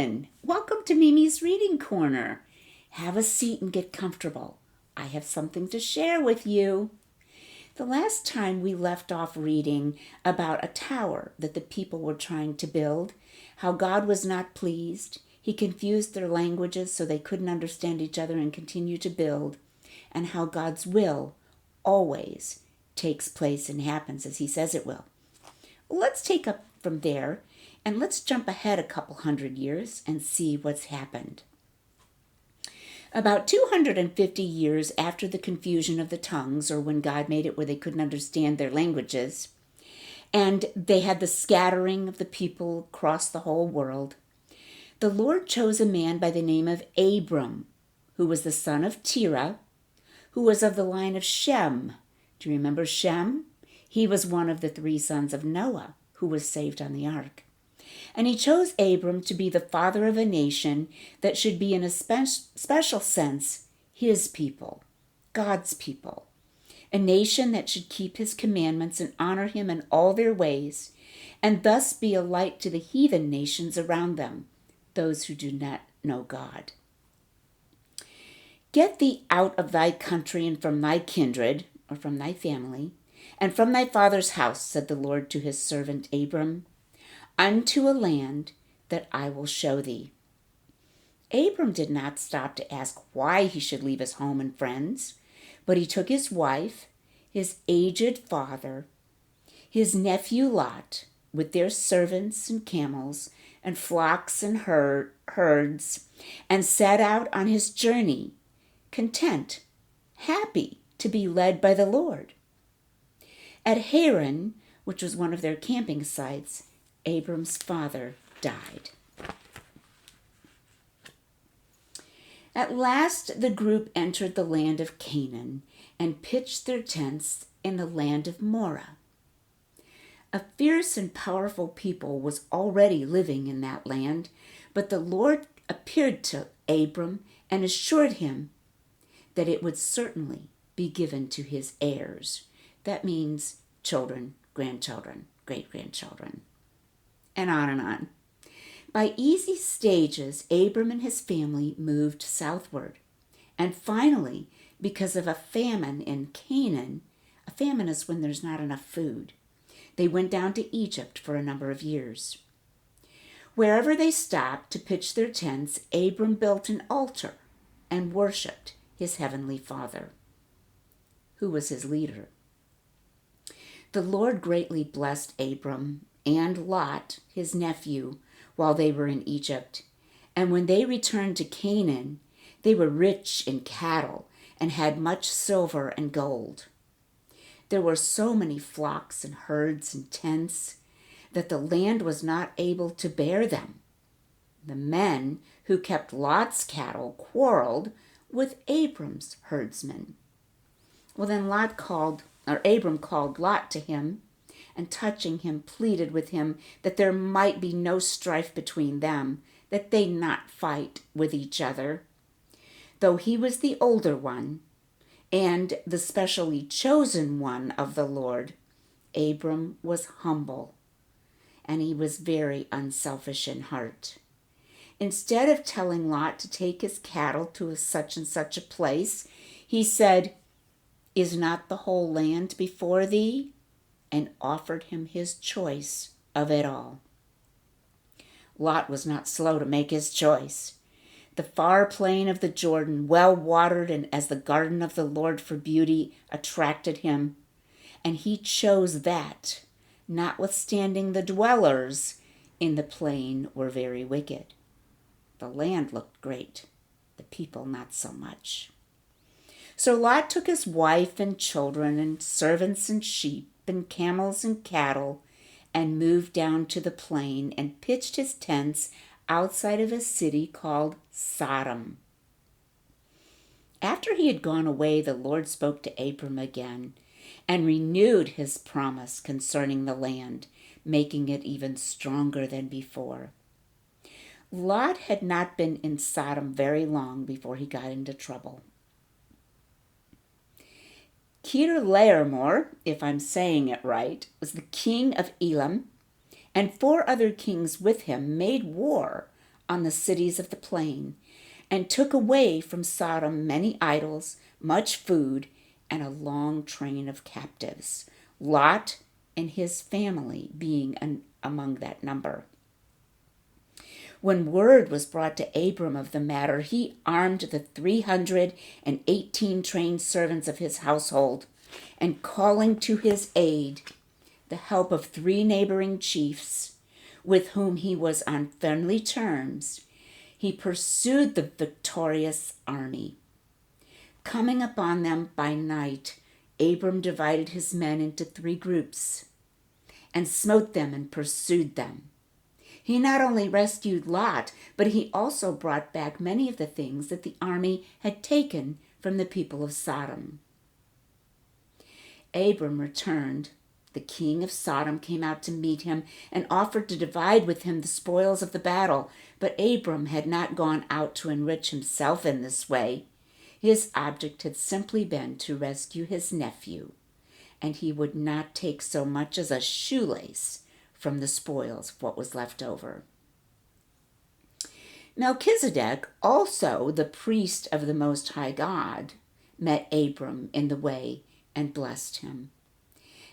everyone! Welcome to Mimi's Reading Corner. Have a seat and get comfortable. I have something to share with you. The last time we left off reading about a tower that the people were trying to build, how God was not pleased. He confused their languages so they couldn't understand each other and continue to build, and how God's will always takes place and happens as He says it will. Let's take up from there and let's jump ahead a couple hundred years and see what's happened. About 250 years after the confusion of the tongues, or when God made it where they couldn't understand their languages, and they had the scattering of the people across the whole world, the Lord chose a man by the name of Abram, who was the son of Terah, who was of the line of Shem. Do you remember Shem? He was one of the 3 sons of Noah who was saved on the ark. And He chose Abram to be the father of a nation that should be in a special sense His people, God's people, a nation that should keep His commandments and honor Him in all their ways, and thus be a light to the heathen nations around them, those who do not know God. Get thee out of thy country and from thy kindred, or from thy family, and from thy father's house, said the Lord to His servant Abram, unto a land that I will show thee. Abram did not stop to ask why he should leave his home and friends, but he took his wife, his aged father, his nephew Lot, with their servants and camels and flocks and herds, and set out on his journey, content, happy to be led by the Lord. At Haran, which was one of their camping sites, Abram's father died. At last the group entered the land of Canaan and pitched their tents in the land of Morah. A fierce and powerful people was already living in that land, but the Lord appeared to Abram and assured him that it would certainly be given to his heirs. That means children, grandchildren, great-grandchildren, and on and on. By easy stages, Abram and his family moved southward. And finally, because of a famine in Canaan, a famine is when there's not enough food, they went down to Egypt for a number of years. Wherever they stopped to pitch their tents, Abram built an altar and worshipped his heavenly Father, who was his leader. The Lord greatly blessed Abram and Lot, his nephew, while they were in Egypt. And when they returned to Canaan, they were rich in cattle and had much silver and gold. There were so many flocks and herds and tents that the land was not able to bear them. The men who kept Lot's cattle quarreled with Abram's herdsmen. Well, then Abram called Lot to him, and touching him pleaded with him that there might be no strife between them, that they not fight with each other. Though he was the older one and the specially chosen one of the Lord, Abram was humble, and he was very unselfish in heart. Instead of telling Lot to take his cattle to such and such a place, he said, "Is not the whole land before thee?" and offered him his choice of it all. Lot was not slow to make his choice. The far plain of the Jordan, well watered and as the garden of the Lord for beauty, attracted him, and he chose that, notwithstanding the dwellers in the plain were very wicked. The land looked great, the people not so much. So Lot took his wife and children and servants and sheep and camels and cattle and moved down to the plain and pitched his tents outside of a city called Sodom. After he had gone away, the Lord spoke to Abram again and renewed his promise concerning the land, making it even stronger than before. Lot had not been in Sodom very long before he got into trouble. Kedorlaomer, if I'm saying it right, was the king of Elam, and 4 other kings with him made war on the cities of the plain, and took away from Sodom many idols, much food, and a long train of captives, Lot and his family being among that number. When word was brought to Abram of the matter, he armed the 318 trained servants of his household, and calling to his aid the help of 3 neighboring chiefs, with whom he was on friendly terms, he pursued the victorious army. Coming upon them by night, Abram divided his men into 3 groups and smote them and pursued them. He not only rescued Lot, but he also brought back many of the things that the army had taken from the people of Sodom. Abram returned. The king of Sodom came out to meet him and offered to divide with him the spoils of the battle, but Abram had not gone out to enrich himself in this way. His object had simply been to rescue his nephew, and he would not take so much as a shoelace from the spoils of what was left over. Melchizedek, also the priest of the Most High God, met Abram in the way and blessed him.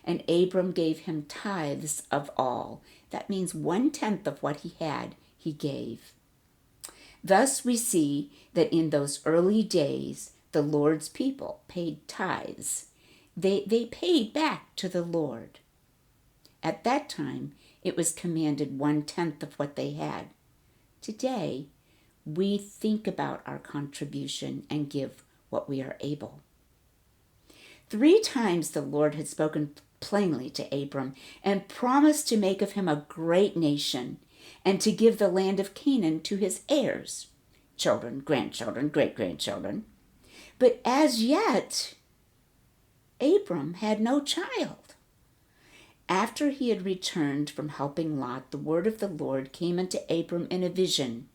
And Abram gave him tithes of all. That means 1/10 of what he had, he gave. Thus we see that in those early days, the Lord's people paid tithes. They paid back to the Lord. At that time, it was commanded 1/10 of what they had. Today, we think about our contribution and give what we are able. 3 times the Lord had spoken plainly to Abram and promised to make of him a great nation and to give the land of Canaan to his heirs, children, grandchildren, great-grandchildren. But as yet, Abram had no child. After he had returned from helping Lot, the word of the Lord came unto Abram in a vision,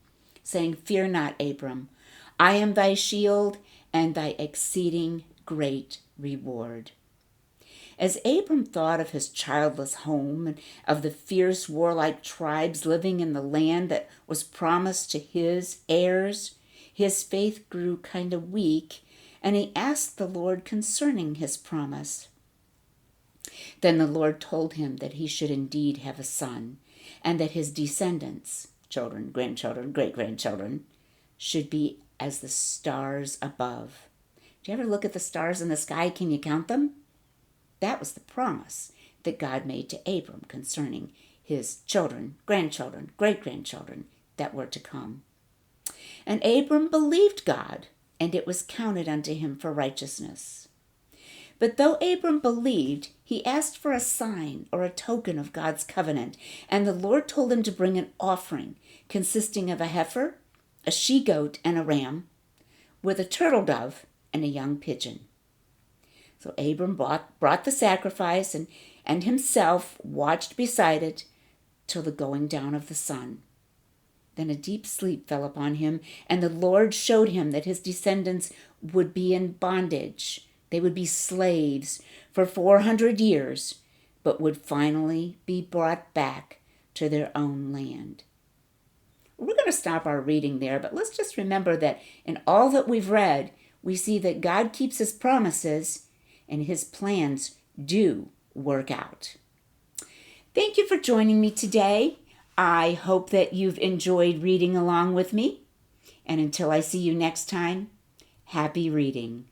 saying, Fear not, Abram, I am thy shield and thy exceeding great reward. As Abram thought of his childless home and of the fierce warlike tribes living in the land that was promised to his heirs, his faith grew kind of weak, and he asked the Lord concerning his promise. Then the Lord told him that he should indeed have a son, and that his descendants, children, grandchildren, great-grandchildren, should be as the stars above. Do you ever look at the stars in the sky? Can you count them? That was the promise that God made to Abram concerning his children, grandchildren, great-grandchildren that were to come. And Abram believed God, and it was counted unto him for righteousness. But though Abram believed, he asked for a sign or a token of God's covenant, and the Lord told him to bring an offering consisting of a heifer, a she-goat, and a ram, with a turtle dove and a young pigeon. So Abram brought the sacrifice and himself watched beside it till the going down of the sun. Then a deep sleep fell upon him, and the Lord showed him that his descendants would be in bondage. They would be slaves for 400 years, but would finally be brought back to their own land. We're going to stop our reading there, but let's just remember that in all that we've read, we see that God keeps his promises and his plans do work out. Thank you for joining me today. I hope that you've enjoyed reading along with me. And until I see you next time, happy reading.